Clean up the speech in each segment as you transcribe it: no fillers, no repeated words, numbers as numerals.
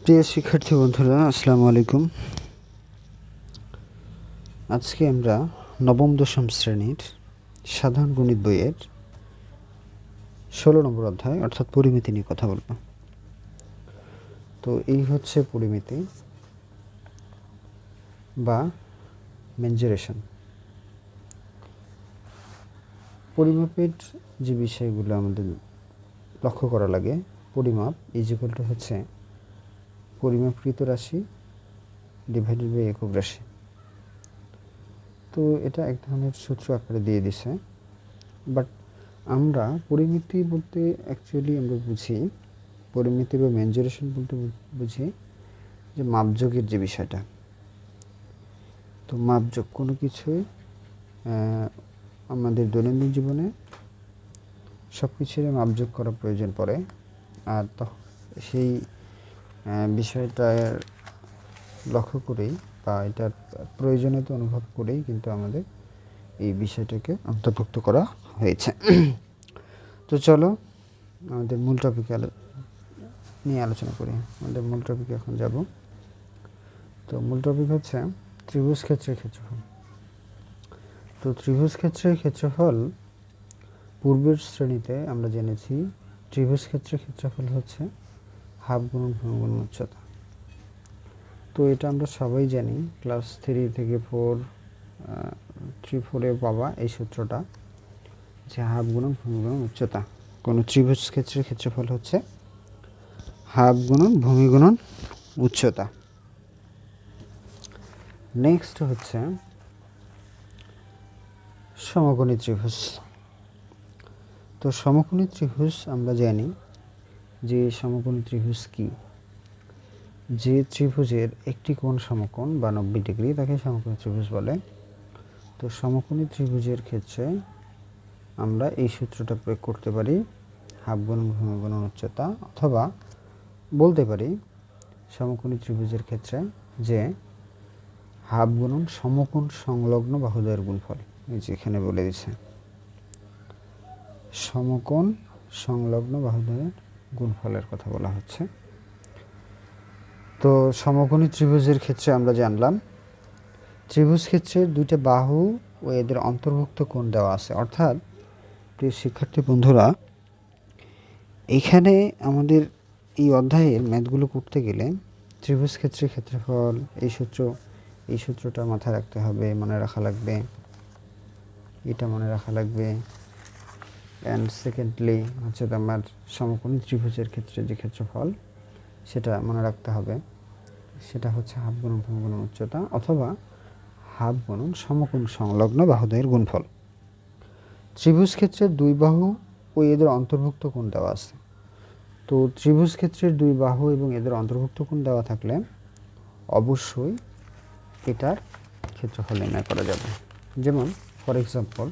প্রিয় শিক্ষার্থী বন্ধুরা, আসসালামু আলাইকুম। আজকে আমরা নবম দশম শ্রেণীর সাধারণ গণিত বইয়ের 16 নম্বর অধ্যায় অর্থাৎ পরিমিতি নিয়ে কথা বলব। তো এই হচ্ছে পরিমিতি বা মেনজুরেশন। পরিমাপের যে বিষয়গুলো আমাদের লক্ষ্য করা লাগে, পরিমাপ ইজিক্যাল হচ্ছে পরিমাপকৃত রাশি ডিভাইডেড বাই একক রাশি। তো এটা এক ধরনের সূত্র আকারে দিয়ে দিছে, বাট আমরা পরিমিতি বলতে অ্যাকচুয়ালি আমরা বুঝি, পরিমিতি বা মেনজুরেশন বলতে বুঝি যে মাপযোগের যে বিষয়টা। তো মাপযোগ কোনো কিছুই আমাদের দৈনন্দিন জীবনে সব কিছুরই মাপযোগ করা প্রয়োজন পড়ে, আর সেই বিষয়টার লক্ষ্য করেই বা এটার প্রয়োজনীয়তা অনুভব করেই কিন্তু আমাদের এই বিষয়টাকে অন্তর্ভুক্ত করা হয়েছে। তো চলো আমাদের মূল টপিকে নিয়ে আলোচনা করি। আমাদের মূল টপিকে এখন যাব। তো মূল টপিক হচ্ছে ত্রিভুজ ক্ষেত্রের ক্ষেত্রফল। তো ত্রিভুজ ক্ষেত্রের ক্ষেত্রফল পূর্বের শ্রেণীতে আমরা জেনেছি ত্রিভুজ ক্ষেত্রের ক্ষেত্রফল হচ্ছে হাফ গুণন ভূমি গুণন উচ্চতা। তো এটা আমরা সবাই জানি, ক্লাস 3 থেকে 4 পাবা এই সূত্রটা, যে হাফ গুণন ভূমি গুণন উচ্চতা। কোনো ত্রিভুজ ক্ষেত্রের ক্ষেত্রফল হচ্ছে হাফ গুণন ভূমি গুণন উচ্চতা। নেক্সট হচ্ছে সমকোণী ত্রিভুজ। তো সমকোণী ত্রিভুজ আমরা জানি যে সমকোণী ত্রিভুজ কি, যে ত্রিভুজের একটি কোণ সমকোণ বা 90 ডিগ্রি তাকে সমকোণী ত্রিভুজ বলে। তো সমকোণী ত্রিভুজের ক্ষেত্রে আমরা এই সূত্রটা প্রয়োগ করতে পারি, হাফ গুণন ভূমি গুণন উচ্চতা, অথবা বলতে পারি সমকোণী ত্রিভুজের ক্ষেত্রে যে হাফ গুণন সমকোণ সংলগ্ন বাহুদ্বয়ের গুণফল। এই যে এখানে বলে দিচ্ছে সমকোণ সংলগ্ন বাহুদ্বয়ের গুণফলের কথা বলা হচ্ছে। তো সমকোণী ত্রিভুজের ক্ষেত্রে আমরা জানলাম ত্রিভুজ ক্ষেত্রের দুইটা বাহু ও এদের অন্তর্ভুক্ত কোণ দেওয়া আছে। অর্থাৎ প্রিয় শিক্ষার্থী বন্ধুরা, এখানে আমাদের এই অধ্যায়ের ম্যাথগুলো করতে গেলে ত্রিভুজ ক্ষেত্রের ক্ষেত্রফল এই সূত্রটা মাথায় রাখতে হবে, মনে রাখা লাগবে, এটা মনে রাখা লাগবে। অ্যান্ড সেকেন্ডলি হচ্ছে আমার সমকোণী ত্রিভুজের ক্ষেত্রে যে ক্ষেত্রফল সেটা মনে রাখতে হবে, সেটা হচ্ছে হাফ গুণন ভূমি গুণন উচ্চতা, অথবা হাফ গুণন সমকোণ সংলগ্ন বাহুদ্বয়ের গুণফল। ত্রিভুজ ক্ষেত্রের দুই বাহু ও এদের অন্তর্ভুক্ত কোণ দেওয়া আছে। তো ত্রিভুজ ক্ষেত্রের দুই বাহু এবং এদের অন্তর্ভুক্ত কোণ দেওয়া থাকলে অবশ্যই এটার ক্ষেত্রফল নির্ণয় করা যাবে। যেমন ফর এক্সাম্পল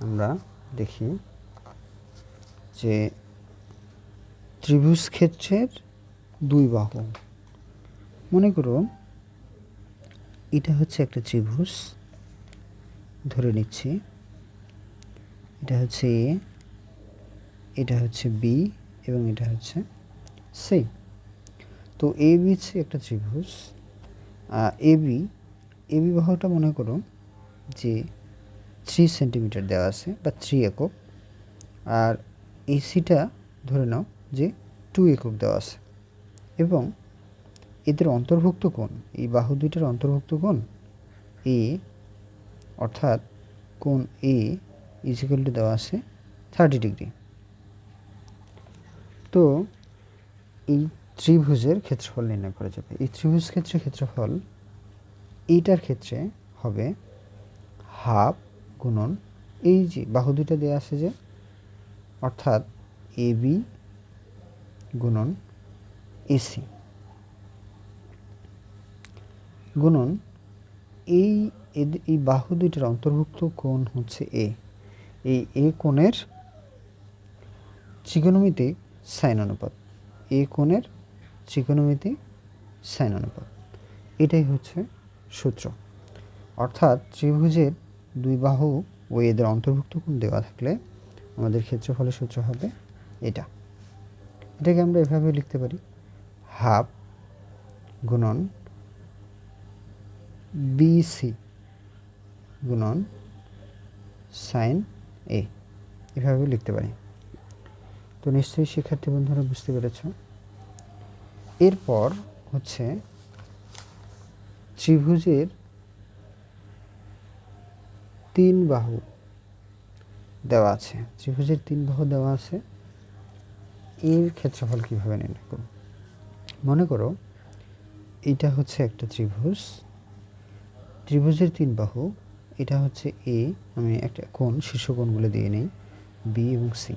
আমরা দেখি যে ত্রিভুজ ক্ষেত্রের দুই বাহু, মনে করো এটা হচ্ছে একটা ত্রিভুজ, ধরে নিচ্ছি এটা হচ্ছে এ, এটা হচ্ছে বি এবং এটা হচ্ছে সি। তো এ বি হচ্ছে একটা ত্রিভুজ। এবি বাহুটা মনে করো যে 3 সেন্টিমিটার দেওয়া আছে বা 3 একক, আর এসিটা ধরে নাও যে 2 একক দেওয়া আছে, এবং এদের অন্তর্ভুক্ত কোণ, এই বাহু দুইটার অন্তর্ভুক্ত কোণ এ, অর্থাৎ কোণ এ ইজিক্যাল টু দেওয়া আছে 30 ডিগ্রি। তো এই ত্রিভুজের ক্ষেত্রফল নির্ণয় করা যাবে। এই ত্রিভুজ ক্ষেত্রের ক্ষেত্রফল এইটার ক্ষেত্রে হবে হাফ গুণন এই যে বাহু দুইটা দেওয়া আছে যে, অর্থাৎ এ বি গুণন এসি গুণন এই বাহু দুইটার অন্তর্ভুক্ত কোণ হচ্ছে এ। এই এ কোণের ত্রিকোণমিতিক সাইন অনুপাত, এ কোণের ত্রিকোণমিতিক সাইন অনুপাত, এটাই হচ্ছে সূত্র। অর্থাৎ ত্রিভুজের দুই বাহু ও এদের অন্তর্ভুক্ত কোণ দেওয়া থাকলে আমাদের ক্ষেত্রফলের সূত্র হবে এটা। এটাকে আমরা এভাবে লিখতে পারি হাফ গুণন বিসি গুণন সাইন এ, এভাবে লিখতে পারি। তো নিশ্চয়ই শিক্ষার্থী বন্ধুরা বুঝতে পেরেছ। এরপর হচ্ছে ত্রিভুজের 3 বাহু দেওয়া আছে, ত্রিভুজের 3 বাহু দেওয়া আছে, এর ক্ষেত্রফল কিভাবে নির্ণয় করব। মনে করো এটা হচ্ছে একটা ত্রিভুজ, ত্রিভুজের 3 বাহু, এটা হচ্ছে এ, আমি একটা কোণ শীর্ষকোণগুলো দিয়ে নেই বি এবং সি।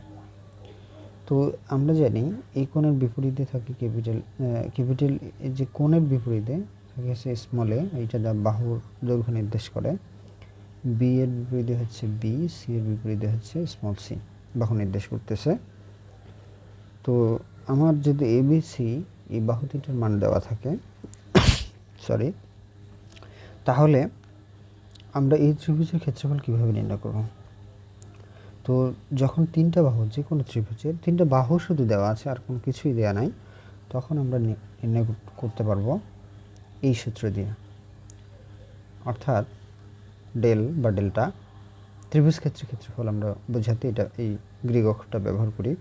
তো আমরা জানি এই কোণের বিপরীতে থাকে ক্যাপিটাল, ক্যাপিটাল যে কোণের বিপরীতে থাকে হচ্ছে স্মল এ, এইটা যা বাহুর দৈর্ঘ্য নির্দেশ করে। বি এর বিপরীতে হচ্ছে বি, সি এর বিপরীতে হচ্ছে স্মল সি, বাহু নির্দেশ করতেছে। তো আমার যদি এ বি সি এই বাহু তিনটার মান দেওয়া থাকে সরি, তাহলে আমরা এই ত্রিভুজের ক্ষেত্রফল কীভাবে নির্ণয় করব। তো যখন 3টা বাহু, যে কোনো ত্রিভুজের 3টা বাহু শুধু দেওয়া আছে আর কোনো কিছুই দেওয়া নাই, তখন আমরা নির্ণয় করতে পারবো এই সূত্র দিয়ে, অর্থাৎ ডেল বা ডেল্টা। ত্রিভুজ ক্ষেত্রের ক্ষেত্রফল আমরা বোঝাতে এটা এই গ্রিক অক্ষরটা ব্যবহার করি,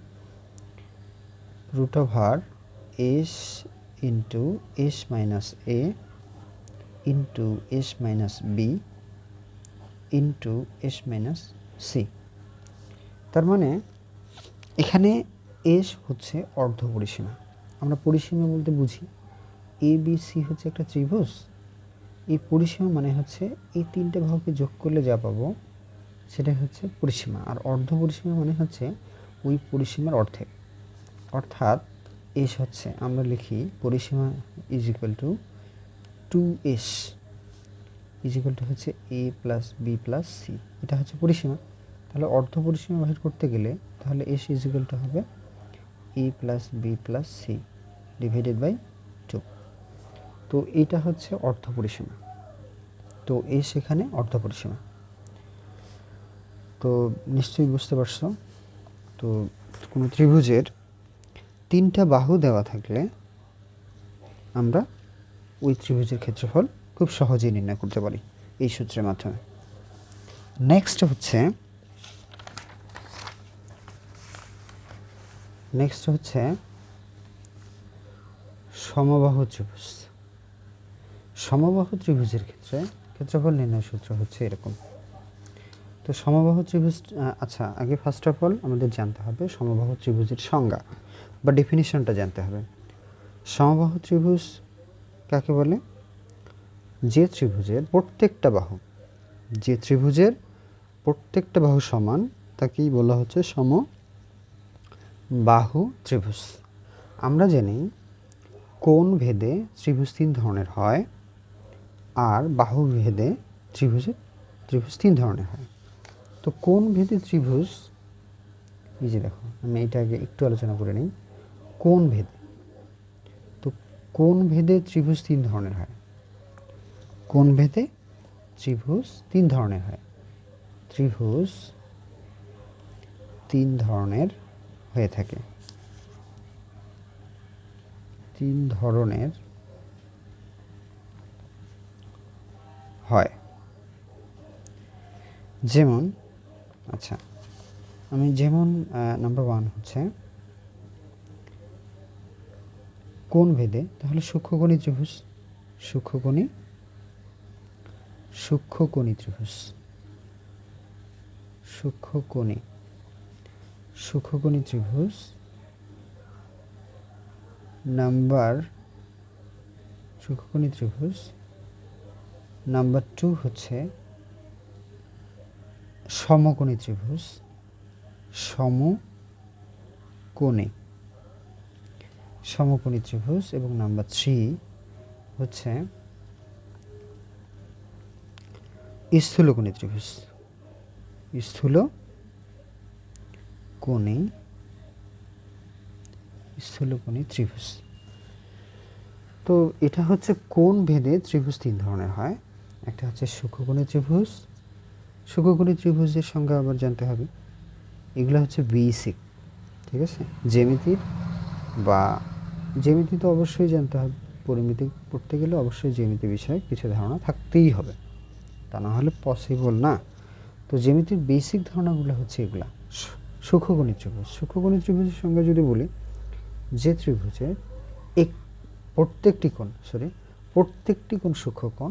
√s into S minus A into S minus B into S minus C. তার মানে এখানে এস হচ্ছে অর্ধ পরিসীমা। আমরা পরিসীমা বলতে বুঝি এ বি সি হচ্ছে একটা ত্রিভুজ, এই পরিসীমা মানে হচ্ছে এই 3টে বাহুকে যোগ করলে যা পাবো সেটা হচ্ছে পরিসীমা, আর অর্ধ পরিসীমা মানে হচ্ছে ওই পরিসীমার অর্ধেক, অর্থাৎ এস হচ্ছে, আমরা লিখি পরিসীমা is equal two 2s is equal two হচ্ছে এ প্লাস বি প্লাস সি, এটা হচ্ছে পরিসীমা। তাহলে অর্ধ পরিসীমা বাহির করতে গেলে তাহলে এস ইজ ইকুয়াল টু হবে A plus B plus C divided by 2। তো এটা হচ্ছে অর্ধ পরিসীমা, তো এস এখানে অর্ধ পরিসীমা। তো নিশ্চয়ই বুঝতে পারছো। তো কোনো ত্রিভুজের 3টা বাহু দেওয়া থাকলে আমরা ওই ত্রিভুজের ক্ষেত্রফল খুব সহজেই নির্ণয় করতে পারি এই সূত্রের মাধ্যমে। নেক্সট হচ্ছে সমবাহু ত্রিভুজ। সমবাহু ত্রিভুজের ক্ষেত্রে ক্ষেত্রফল নির্ণয় সূত্র হচ্ছে এরকম। তো সমবাহু ত্রিভুজ, আচ্ছা আগে ফার্স্ট অফ অল আমাদের জানতে হবে সমবাহু ত্রিভুজের সংজ্ঞা বা ডেফিনিশনটা জানতে হবে। সমবাহু ত্রিভুজ কাকে বলে? যে ত্রিভুজের প্রত্যেকটা বাহু সমান তাকেই বলা হচ্ছে সমবাহু ত্রিভুজ। আমরা জানি কোণ ভেদে ত্রিভুজ 3 ধরনের হয়, আর বাহু ভেদে ত্রিভুজ 3 ধরনের হয়। তো কোণ ভেদে ত্রিভুজ, এই যে দেখো আমি এটা আগে একটু আলোচনা করে নিই। কোণ ভেদে, তো কোণ ভেদে ত্রিভুজ 3 ধরনের হয়। কোণ ভেদে ত্রিভুজ 3 ধরনের হয়। ত্রিভুজ 3 ধরনের হয়ে থাকে। 3 ধরনের হয়। যেমন, আচ্ছা আমি যেমন নাম্বার 1 হচ্ছে কোণ ভেদে, তাহলে সূক্ষ্মকোণী ত্রিভুজ, সূক্ষ্মকোণী ত্রিভুজ, সূক্ষ্মকোণী ত্রিভুজ। সূক্ষ্মকোণী ত্রিভুজ নাম্বার 2 হচ্ছে সমকোণী ত্রিভুজ, সমকোণী ত্রিভুজ। এবং নাম্বার 3 হচ্ছে স্থূলকোণী ত্রিভুজ, স্থূলকোণী ত্রিভুজ। তো এটা হচ্ছে কোণ ভেদে ত্রিভুজ 3 ধরনের হয়। একটা হচ্ছে সূক্ষ্মকোণী ত্রিভুজ। সূক্ষ্মকোণী ত্রিভুজের সংজ্ঞা আবার জানতে হবে। এগুলো হচ্ছে বেসিক, ঠিক আছে, জ্যামিতির বা জ্যামিতি তো অবশ্যই জানতে হবে, পরিমিতি পড়তে গেলে অবশ্যই জ্যামিতি বিষয়ে কিছু ধারণা থাকতেই হবে, তা না হলে পসিবল না। তো জ্যামিতির বেসিক ধারণাগুলো হচ্ছে এগুলা। সূক্ষ্মকোণী ত্রিভুজ, সূক্ষ্মকোণী ত্রিভুজের সঙ্গে যদি বলি, যে ত্রিভুজের প্রত্যেকটি কোণ সূক্ষ্মকোণ,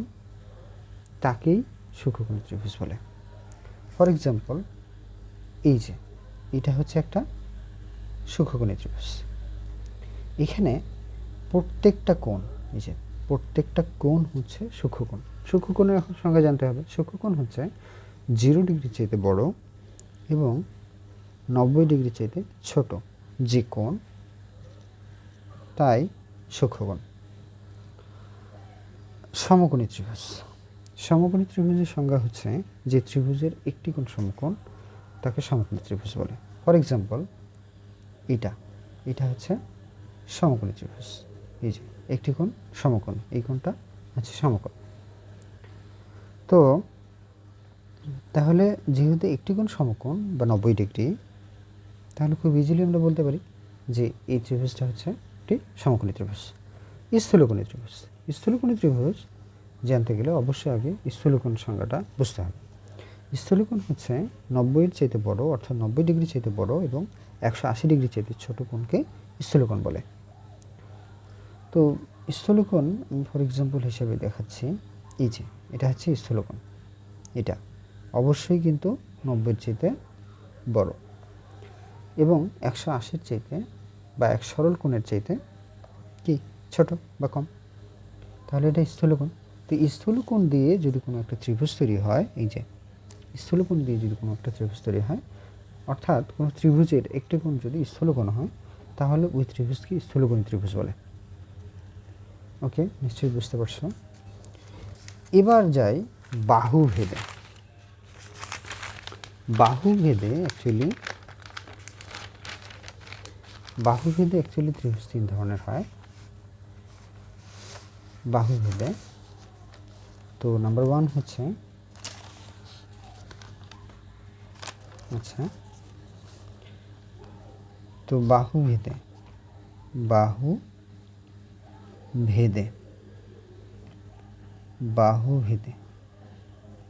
তাকেই সূক্ষ্মকোণী ত্রিভুজ বলে। ফর এক্সাম্পল, এই যে এটা হচ্ছে একটা সূক্ষ্মকোণী ত্রিভুজ। এখানে প্রত্যেকটা কোণ, এই যে প্রত্যেকটা কোণ হচ্ছে সূক্ষ্মকোণ। সূক্ষ্মকোণের এখন সংজ্ঞা জানতে হবে। সূক্ষ্মকোণ হচ্ছে 0 ডিগ্রি চাইতে বড় এবং 90 ডিগ্রি চাইতে ছোট যে কোণ, তাই সূক্ষ্মকোণ। সমকোণী ত্রিভুজ, সমকোণী ত্রিভুজের সংজ্ঞা হচ্ছে যে ত্রিভুজের একটি কোণ সমকোণ, তাকে সমকোণী ত্রিভুজ বলে। ফর এক্সাম্পল, এটা হচ্ছে সমকোণী ত্রিভুজ। এই যে একটি কোণ সমকোণ, এই কোণটা হচ্ছে সমকোণ। তো তাহলে যেহেতু একটি কোণ সমকোণ বা 90 ডিগ্রি, তাহলে খুব ইজিলি আমরা বলতে পারি যে এই ত্রিভুজটা হচ্ছে একটি সমকোণী ত্রিভুজ। স্থূলকোণী ত্রিভুজ, স্থূলকোণী ত্রিভুজ জানতে গেলে অবশ্যই আগে স্থূলকোণ সংজ্ঞাটা বুঝতে হবে। স্থূলকোণ হচ্ছে 90-এর চাইতে বড়, অর্থাৎ 90 ডিগ্রি চাইতে বড় এবং 180 ডিগ্রি চাইতে ছোট কোণকে স্থূলকোণ বলে। তো স্থূলকোণ আমি ফর এক্সাম্পল হিসেবে দেখাচ্ছি। এই যে এটা হচ্ছে স্থূলকোণ, এটা অবশ্যই কিন্তু 90-এর চাইতে বড় এবং 180-এর চাইতে বা এক সরল কোণের চাইতে কি ছোট বা কম, তাহলে এটা স্থূলকোণ। তো স্থূলকোণ দিয়ে যদি কোনো একটা ত্রিভুজ তৈরি হয়, এই যে স্থূলকোণ দিয়ে যদি কোনো একটা ত্রিভুজ তৈরি হয়, অর্থাৎ কোনো ত্রিভুজের একটি কোণ যদি স্থূলকোণ হয়, তাহলে ওই ত্রিভুজকে স্থূলকোণী ত্রিভুজ বলে। ওকে, নিশ্চয়ই বুঝতে পারছো। এবার যাই বাহুভেদে। বাহুভেদে অ্যাকচুয়ালি ত্রিভুজ 3 ধরনের হয় বাহুভেদে। তো নাম্বার 1 হচ্ছে, আচ্ছা, তো বাহুভেদে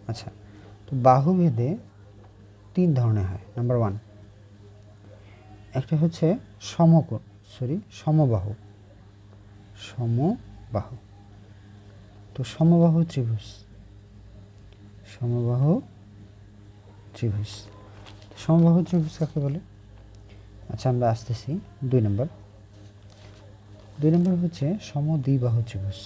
আচ্ছা, তো বাহুভেদে 3 ধরনের হয়। নাম্বার 1, একটা হচ্ছে সমবাহু। তো সমবাহু ত্রিভুজ, সমবাহু ত্রিভুজ কাকে বলে? আচ্ছা, আমরা আসতেছি 2 নম্বর। 2 নম্বর হচ্ছে সমদ্বিবাহু ত্রিভুজ।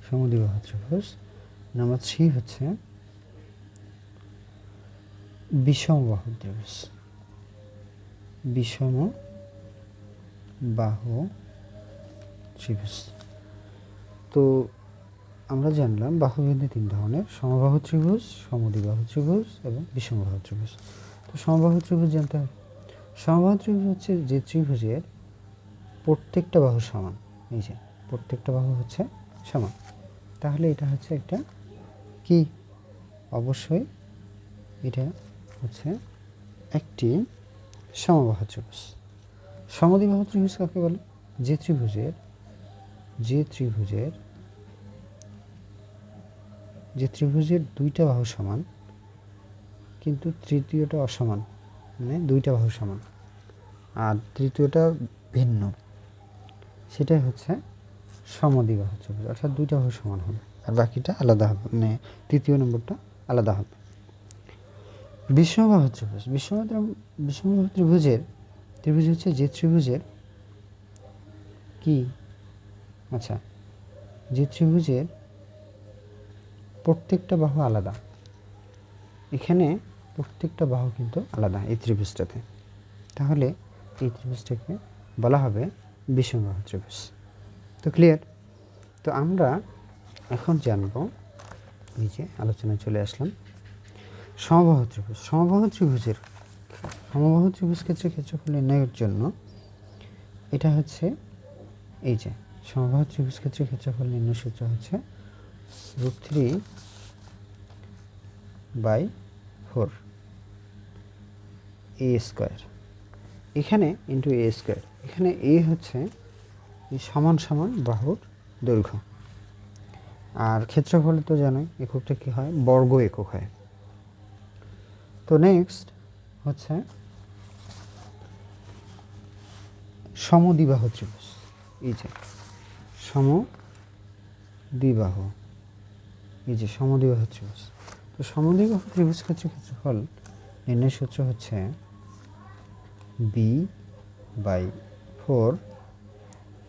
সমদ্বিবাহু ত্রিভুজ। নাম্বার 3 হচ্ছে বিষমবাহু ত্রিভুজ। তো আমরা জানলাম বাহুভেদে 3 ধরনের: সমবাহু ত্রিভুজ, সমদ্বিবাহু ত্রিভুজ এবং বিষমবাহু ত্রিভুজ। তো সমবাহু ত্রিভুজ জানতে হবে। সমবাহু ত্রিভুজ হচ্ছে যে ত্রিভুজের প্রত্যেকটা বাহু সমান। এই যে প্রত্যেকটা বাহু হচ্ছে সমান, তাহলে এটা হচ্ছে একটা কি? অবশ্যই এটা হচ্ছে একটি সমবাহু ত্রিভুজ। সমদ্বিবাহু ত্রিভুজ কাকে বলে? যে ত্রিভুজের 2টা বাহু সমান কিন্তু তৃতীয়টা অসমান, মানে 2টা বাহু সমান আর তৃতীয়টা ভিন্ন, সেটাই হচ্ছে সমদ্বিবাহু ত্রিভুজ। অর্থাৎ 2টা বাহু সমান হবে আর বাকিটা আলাদা হবে, মানে তৃতীয় নম্বরটা আলাদা হবে। বিষমবাহু ত্রিভুজ হচ্ছে যে ত্রিভুজের কি? আচ্ছা, যে ত্রিভুজের প্রত্যেকটা বাহু আলাদা। এখানে প্রত্যেকটা বাহু কিন্তু আলাদা এই ত্রিভুজটাতে, তাহলে এই ত্রিভুজটাকে বলা হবে বিষমবাহু ত্রিভুজ। তো ক্লিয়ার? তো আমরা এখন জানব, এই যে আলোচনায় চলে আসলাম, সমবাহু ত্রিভুজ। সমবাহু ত্রিভুজ ক্ষেত্রফল নির্ণয়ের জন্য এটা হচ্ছে, এই যে সমবাহু ত্রিভুজ ক্ষেত্রফল নির্ণয় সূত্র হচ্ছে √3/4 a স্কয়ার, এখানে ইন্টু a স্কয়ার। এখানে a হচ্ছে এই সমান সমান বাহুর দৈর্ঘ্য, আর ক্ষেত্রফল তো জানোই এককটা কী হয়, বর্গ একক হয়। তো নেক্সট হচ্ছে সমদ্বিবাহু ত্রিভুজ। এই যে সমদ্বিবাহু, এই যে সমদ্বিবাহু ত্রিভুজ। তো সমদ্বিবাহু ত্রিভুজ ক্ষেত্রের ক্ষেত্রফল নির্ণয় সূত্র হচ্ছে b/4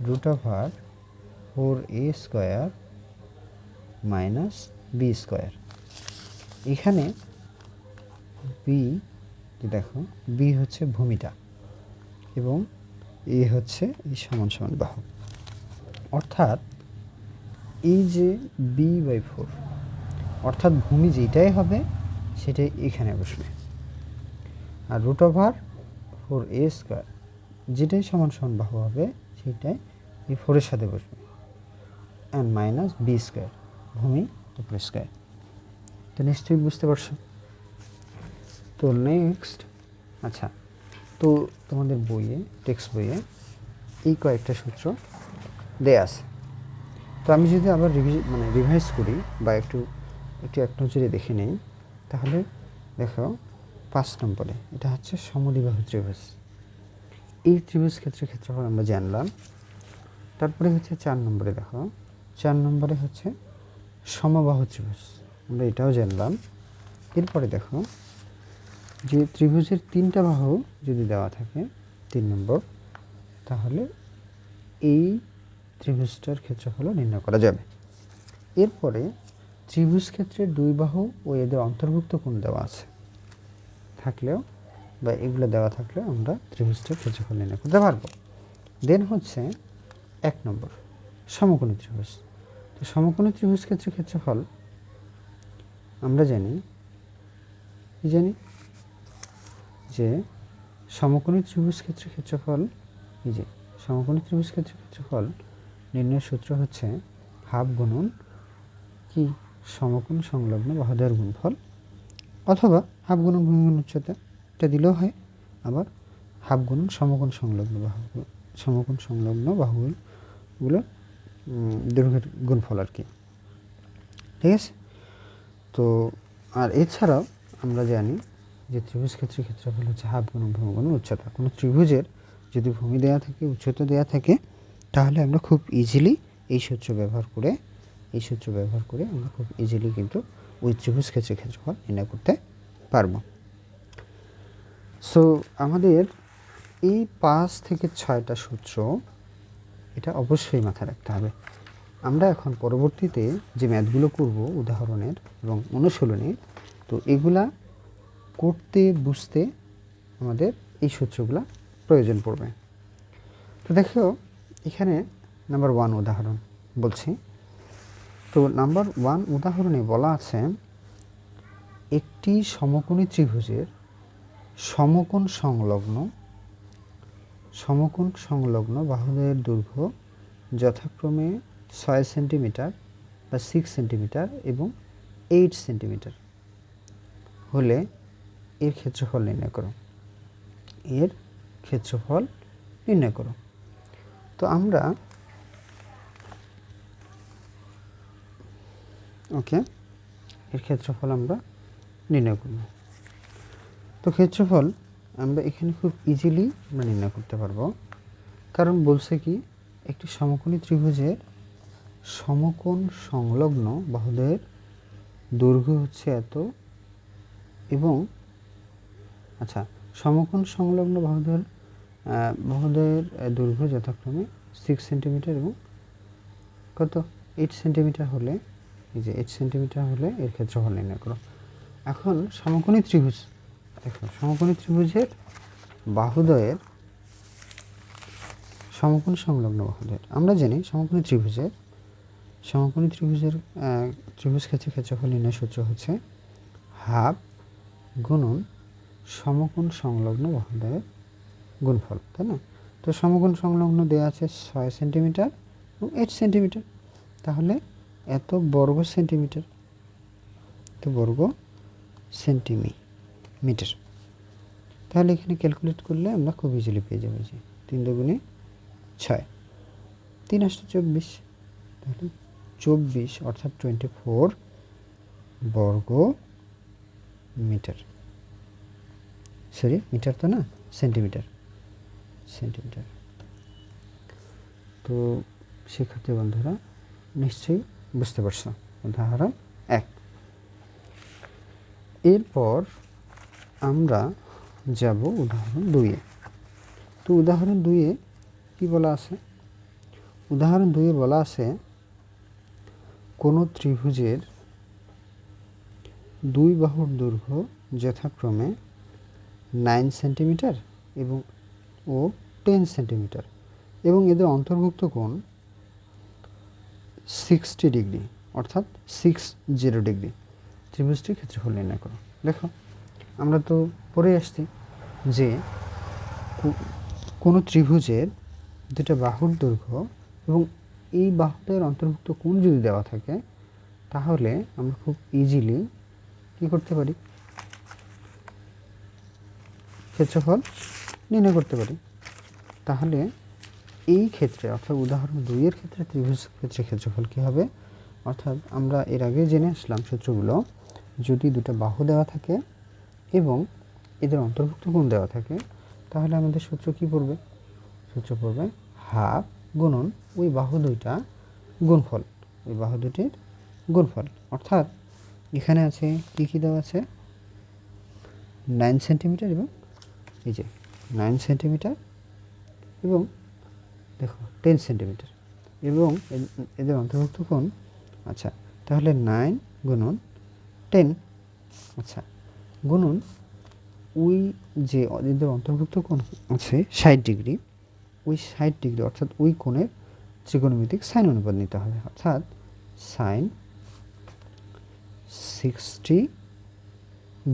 √4a square minus b square. এখানে বি, দেখো বি হচ্ছে ভূমিটা এবং এ হচ্ছে এই সমান সমান বাহু, অর্থাৎ এই যে b/4, অর্থাৎ ভূমি যেটাই হবে সেটাই এখানে বসবে, আর √4a স্কয়ার যেটাই সমান সমান বাহু হবে সেটাই এই 4-এর সাথে বসবে, অ্যান্ড মাইনাস b স্কয়ার, ভূমি উপর স্কয়ার। তো নিশ্চয়ই বুঝতে পারছো। তো নেক্সট, আচ্ছা, তো তোমাদের বইয়ে, টেক্সট বইয়ে এই কয়েকটা সূত্র দেয়া আছে। তো আমি যদি আবার রিভাইজ করি বা একটু এক নজরে দেখে নেই, তাহলে দেখো 5 নম্বরে এটা হচ্ছে সমদ্বিবাহু ত্রিভুজ। এই ত্রিভুজ ক্ষেত্রের ক্ষেত্রফল আমরা জানলাম। তারপরে হচ্ছে 4 নম্বরে, দেখো 4 নম্বরে হচ্ছে সমবাহু ত্রিভুজ, আমরা এটাও জানলাম। এরপরে দেখো যে ত্রিভুজের 3টা বাহু যদি দেওয়া থাকে 3 নম্বর, তাহলে এই ত্রিভুজটার ক্ষেত্রফল নির্ণয় করা যাবে। এরপরে ত্রিভুজ ক্ষেত্রে 2 বাহু ও এদের অন্তর্ভুক্ত কোণ দেওয়া আছে থাকলেও বা এগুলো দেওয়া থাকলেও আমরা ত্রিভুজটার ক্ষেত্রফল নির্ণয় করতে পারবো। দেন হচ্ছে 1 নম্বর সমকোণী ত্রিভুজ। তো সমকোণী ত্রিভুজ ক্ষেত্রের ক্ষেত্রফল আমরা জানি যে সমকোণী ত্রিভুজ ক্ষেত্রের ক্ষেত্রফল, এই যে সমকোণী ত্রিভুজ ক্ষেত্রের ক্ষেত্রফল নির্ণয়ের সূত্র হচ্ছে হাফ গুণন কি সমকোণ সংলগ্ন বাহুদ্বয়ের গুণফল, অথবা হাফ গুণন ভূমি গুণ উচ্চতা, এটা দিলেও হয়। আবার হাফ গুণন সমকোণ সংলগ্ন বাহুগুলো দৈর্ঘ্যের গুণফল আর কি, ঠিক আছে। তো আর এছাড়াও আমরা জানি যে ত্রিভুজ ক্ষেত্রের ক্ষেত্রফল হচ্ছে হাফ গুণন ভূমি গুণ উচ্চতা। কোনো ত্রিভুজের যদি ভূমি দেওয়া থাকে, উচ্চতা দেওয়া থাকে, তাহলে আমরা খুব ইজিলি এই সূত্র ব্যবহার করে আমরা খুব ইজিলি কিন্তু ওই ত্রিভুজ ক্ষেত্রের ক্ষেত্রফল নির্ণয় করতে পারবো। সো আমাদের এই 5 থেকে 6টা সূত্র এটা অবশ্যই মাথায় রাখতে হবে। আমরা এখন পরবর্তীতে যে ম্যাথগুলো করব উদাহরণের এবং অনুশীলনের, তো এগুলা করতে বুঝতে আমাদের এই সূত্রগুলা প্রয়োজন পড়বে। তো দেখো এখানে নাম্বার 1 উদাহরণ বলছি। তো নাম্বার 1 উদাহরণে বলা আছে একটি সমকোণী ত্রিভুজের সমকোণ সংলগ্ন বাহুদ্বয়ের দৈর্ঘ্য যথাক্রমে 6 সেন্টিমিটার বা 6 সেন্টিমিটার এবং 8 সেন্টিমিটার হলে এর ক্ষেত্রফল নির্ণয় করো। তো আমরা এর ক্ষেত্রফল আমরা নির্ণয় করব। তো ক্ষেত্রফল আমরা এখানে খুব ইজিলি আমরা নির্ণয় করতে পারবো, কারণ বলছে কি একটি সমকোণী ত্রিভুজের সমকোণ সংলগ্ন বাহুদ্বয়ের দৈর্ঘ্য হচ্ছে এত এবং আচ্ছা সমকোণ সংলগ্ন বাহুদ্বয়ের দৈর্ঘ্য যথাক্রমে 6 সেন্টিমিটার এবং কত 8 সেন্টিমিটার হলে, এই যে 8 সেন্টিমিটার হলে এর ক্ষেত্রফল নির্ণয় করো। এখন সমকোণী ত্রিভুজ, দেখো সমকোণী ত্রিভুজের বাহুদ্বয়ের সমকোণ সংলগ্ন বাহুদ্বয়ের আমরা জানি সমকোণী ত্রিভুজের ত্রিভুজ ক্ষেত্রের ক্ষেত্রফল নির্ণয় সূত্র হচ্ছে হাফ গুণন সমকোণ সংলগ্ন বাহুদ্বয়ের গুণফল, তাই না? তো সমকোণ সংলগ্ন দেওয়া আছে 6 সেন্টিমিটার এবং 8 সেন্টিমিটার, তাহলে এত বর্গ সেন্টিমিটার, এত বর্গ সেন্টিমিটার। তাহলে এখানে ক্যালকুলেট করলে আমরা খুব ইজিলি পেয়ে যাবো যে 3 দুগুণে 6, 3 8 24, তাহলে 24 অর্থাৎ 24 বর্গ মিটার, সরি মিটার তো না, সেন্টিমিটার। তো শিক্ষার্থী বন্ধুরা নিশ্চয়ই বুঝতে পারছো উদাহরণ 1। এরপর আমরা যাব উদাহরণ 2-এ। তো উদাহরণ 2-এ কি বলা আছে? উদাহরণ 2-এ বলা আছে কোনো ত্রিভুজের দুই বাহুর দৈর্ঘ্য যথাক্রমে 9 সেন্টিমিটার ও 10 সেন্টিমিটার এবং এদের অন্তর্ভুক্ত কোণ 60 ডিগ্রি অর্থাৎ 60 ডিগ্রি। ত্রিভুজটির ক্ষেত্রফল নির্ণয় করো। দেখো আমরা তো পড়ে আসছি যে কোনো ত্রিভুজের দুটা বাহুর দৈর্ঘ্য এবং এই বাহুদের অন্তর্ভুক্ত কোণ যদি দেওয়া থাকে তাহলে আমরা খুব ইজিলি কি করতে পারি? ক্ষেত্রফল নির্ণয় করতে পারি। তাহলে এই ক্ষেত্রে অর্থাৎ উদাহরণ 2-এর ক্ষেত্রে ত্রিভুজ ক্ষেত্রে ক্ষেত্রফল কী হবে? অর্থাৎ আমরা এর আগে জেনে আসলাম সূত্রগুলো, যদি দুটো বাহু দেওয়া থাকে এবং এদের অন্তর্ভুক্ত কোণ দেওয়া থাকে তাহলে আমাদের সূত্র কি পড়বে? সূত্র পড়বে হাফ গুণন ওই বাহু দুইটা গুণফল, ওই বাহু দুটির গুণফল। অর্থাৎ এখানে আছে কি দেওয়া আছে? 9 সেন্টিমিটার এবং এই যে 9 সেন্টিমিটার এবং দেখো 10 সেন্টিমিটার এবং এদের অন্তর্ভুক্ত কোণ, আচ্ছা তাহলে 9 গুণন 10, আচ্ছা গুণন ওই যে এদের অন্তর্ভুক্ত কোণ আছে 60 ডিগ্রি, ওই 60 ডিগ্রি অর্থাৎ ওই কোণের ত্রিকোণমিতিক সাইন অনুপাত নিতে হবে, অর্থাৎ সাইন 60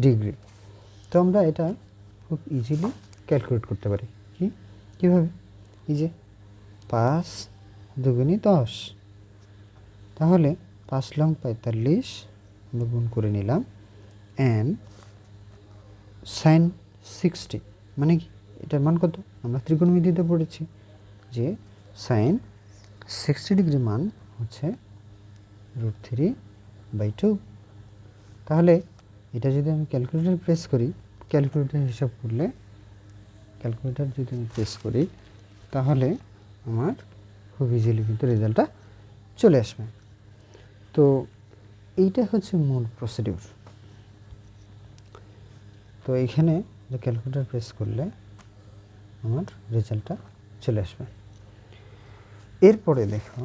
ডিগ্রি। তো আমরা এটা খুব ইজিলি ক্যালকুলেট করতে পারি। কীভাবে? এই যে 5 দুগুণে 10, তাহলে 5 লং 45 আমরা গুণ করে নিলাম অ্যান্ড সাইন 60 মানে কি? এটার মান কত? আমরা ত্রিকোণমিতিতে পড়েছি যে সাইন 60 ডিগ্রি মান হচ্ছে √3/2। তাহলে এটা যদি আমি ক্যালকুলেটর প্রেস করি, ক্যালকুলেটর হিসাব করলে ক্যালকুলেটর যদি আমি প্রেস করি তাহলে আমার খুব ইজিলি কিন্তু রেজাল্টটা চলে আসবে। তো এইটা হচ্ছে মূল প্রসিডিউর। তো এইখানে ক্যালকুলেটর প্রেস করলে আমার রেজাল্টটা চলে আসবে। এরপরে দেখো,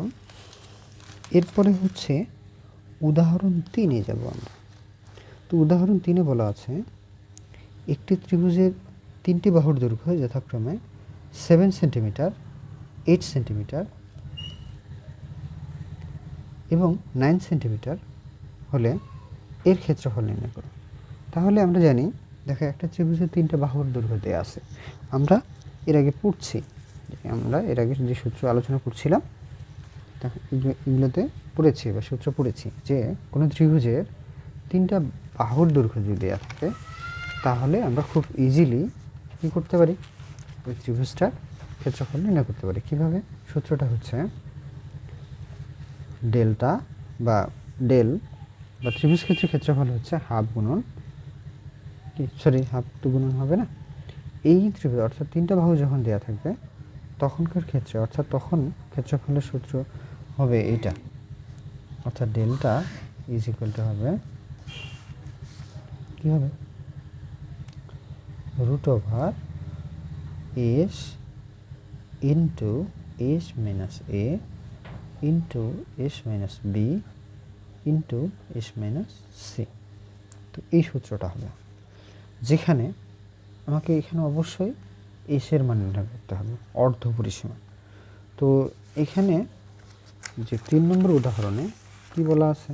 এরপরে হচ্ছে উদাহরণ 3-এ যাব আমরা। তো উদাহরণ 3-এ বলা আছে একটি ত্রিভুজের 3টি বাহুর দৈর্ঘ্য যথাক্রমে 7 সেন্টিমিটার, 8 সেন্টিমিটার এবং 9 সেন্টিমিটার হলে এর ক্ষেত্রফল নির্ণয় করো। তাহলে আমরা জানি, দেখো একটা ত্রিভুজের 3টা বাহুর দৈর্ঘ্য দেওয়া আছে। আমরা এর আগে পড়ছি, আমরা এর আগে যে সূত্র আলোচনা করছিলাম এগুলোতে পড়েছি বা সূত্র পড়েছি যে কোনো ত্রিভুজের 3টা বাহুর দৈর্ঘ্য যদি দেওয়া থাকে তাহলে আমরা খুব ইজিলি কী করতে পারি? ওই ত্রিভুজটার ক্ষেত্রফল নির্ণয় করতে পারি। কীভাবে? সূত্রটা হচ্ছে ডেল্টা বা ডেল বা ত্রিভুজ ক্ষেত্রের ক্ষেত্রফল হচ্ছে হাফ গুণন, হাফ তো গুণন হবে না, এই ত্রিভুজ অর্থাৎ 3টা বাহু যখন দেওয়া থাকবে তখনকার ক্ষেত্রে অর্থাৎ তখন ক্ষেত্রফলের সূত্র হবে এইটা, অর্থাৎ ডেল্টা ইজ ইকুয়াল টু হবে কী হবে? √S into S minus A into S minus B into S minus C। তো এই সূত্রটা হবে, যেখানে আমাকে এখানে অবশ্যই এসের মান নির্ণয় করতে হবে, অর্ধ পরিসীমা। তো এখানে যে 3 নম্বর উদাহরণে কি বলা আছে?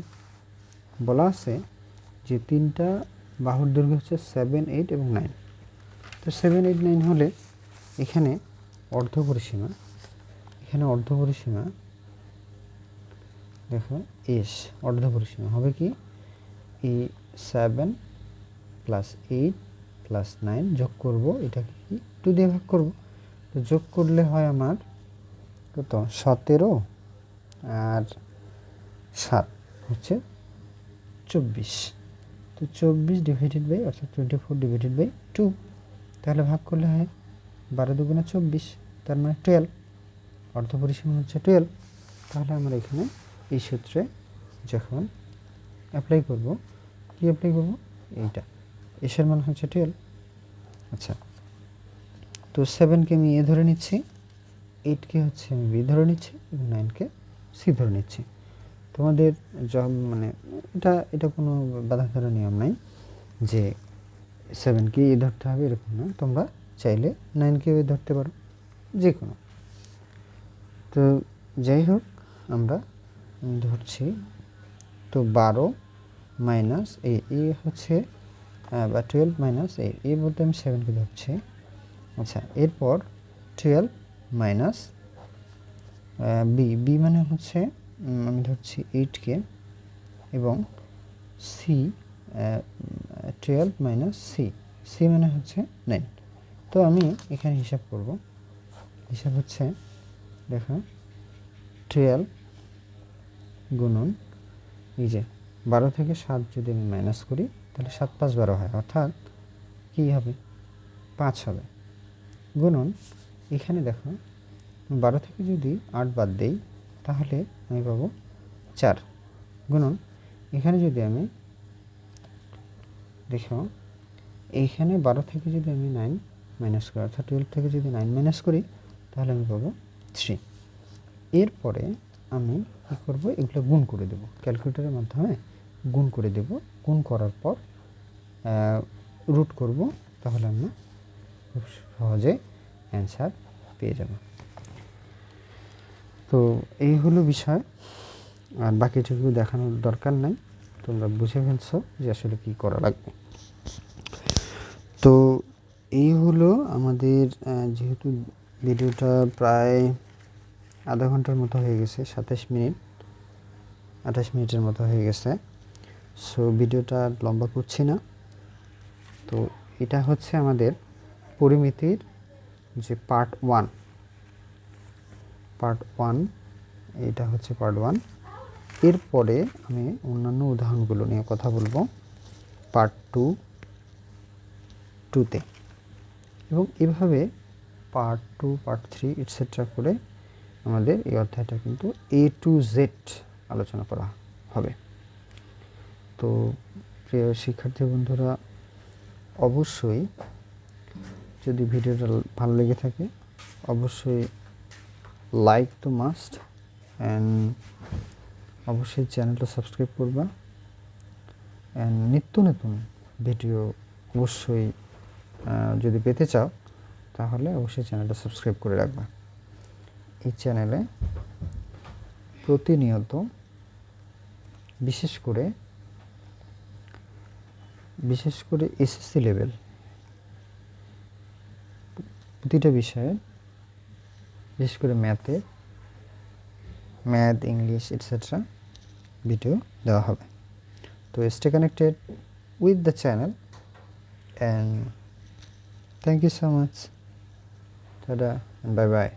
বলা আছে যে 3টা বাহুর দৈর্ঘ্য হচ্ছে 7, 8 এবং 9। তো 7, 8, 9 হলে এখানে অর্ধ পরিসীমা দেখো এস অর্ধপরিসীমা হবে কি এই 7 প্লাস 8 প্লাস 9 যোগ করব, এটাকে কি 2 দিয়ে ভাগ করব। তো যোগ করলে হয় আমার কত 17 আর 7 হচ্ছে 24। তো 24 ডিভাইডেড বাই অর্থাৎ 24 ডিভাইডেড বাই 2, তাহলে ভাগ করলে হয় 12 দুগুণে 24, তার মানে 12, অর্ধপরিসীমা হচ্ছে 12। তাহলে আমরা এখানে এই সূত্রে যখন অ্যাপ্লাই করব, কি অ্যাপ্লাই করব, এইটা এসের মান হচ্ছে 12। আচ্ছা, তো 7কে আমি এ ধরে নিচ্ছি, 8কে হচ্ছে আমি বি ধরে নিচ্ছি এবং 9কে সি ধরে নিচ্ছি। তোমাদের মানে এটা কোনো বাধা ধরা নিয়ম নাই যে 7কে এ ধরতে হবে এরকম না, তোমরা চাইলে 9কে এ ধরতে পারো, যে কোনো। তো যাই হোক, আমরা ধরছি তো 12 মাইনাস এ হচ্ছে বা 12 মাইনাস এ বলতে আমি 7কে ধরছি। আচ্ছা, এরপর 12 মাইনাস বি মানে হচ্ছে আমি ধরছি 8কে, এবং সি 12 মাইনাস সি মানে হচ্ছে 9। তো আমি এখানে হিসাব করব, হিসাব হচ্ছে দেখো 12 গুণন এই যে 12 থেকে 7 যদি আমি মাইনাস করি তাহলে 7 5 12 হয়, অর্থাৎ কী হবে 5 হবে, গুণন এখানে দেখো 12 থেকে যদি 8 বাদ দেই তাহলে আমি পাবো 4, গুণন এখানে যদি আমি দেখো এইখানে 12 থেকে যদি আমি 9 মাইনাস করি, অর্থাৎ 12 থেকে যদি 9 মাইনাস করি তাহলে আমি পাবো 3। এরপরে আমি কী করবো, এগুলো গুণ করে দেব, ক্যালকুলেটরের মাধ্যমে গুণ করে দেব। গুণ করার পর রুট করব, তাহলে আমরা খুব সহজে অ্যান্সার পেয়ে যাব। তো এই হলো বিষয়, আর বাকিটুকু দেখানোর দরকার নাই, তোমরা বুঝে ফেলছো যে আসলে কী করা লাগবে। তো এই হলো আমাদের, যেহেতু ভিডিওটা প্রায় আধা ঘন্টার মতো হয়ে গেছে, 27 মিনিট 28 মিনিটের মতো হয়ে গেছে, সো ভিডিওটা লম্বা করছি না। তো এটা হচ্ছে আমাদের পরিমিতির যে পার্ট 1, এটা হচ্ছে পার্ট 1। এরপরে আমি অন্যান্য উদাহরণগুলো নিয়ে কথা বলবো পার্ট 2তে, এবং এভাবে পার্ট 2, পার্ট 3 এটসেট্রা করে আমাদের এই অধ্যায়টা কিন্তু A to Z আলোচনা করা হবে। তো প্রিয় শিক্ষার্থী বন্ধুরা, অবশ্যই যদি ভিডিওটা ভালো লেগে থাকে অবশ্যই লাইক তো মাস্ট, অ্যান্ড অবশ্যই চ্যানেলটা সাবস্ক্রাইব করবা, অ্যান্ড নিত্য নতুন ভিডিও অবশ্যই যদি পেতে চাও তাহলে অবশ্যই চ্যানেলটা সাবস্ক্রাইব করে রাখবা। এই চ্যানেলে প্রতিনিয়ত বিশেষ করে এসএসসি লেভেল প্রতিটা বিষয়ে, বিশেষ করে ম্যাথ, ইংলিশ এটসেট্রা ভিডিও দেওয়া হবে। তো stay connected with the channel, and thank you so much, tata, bye by.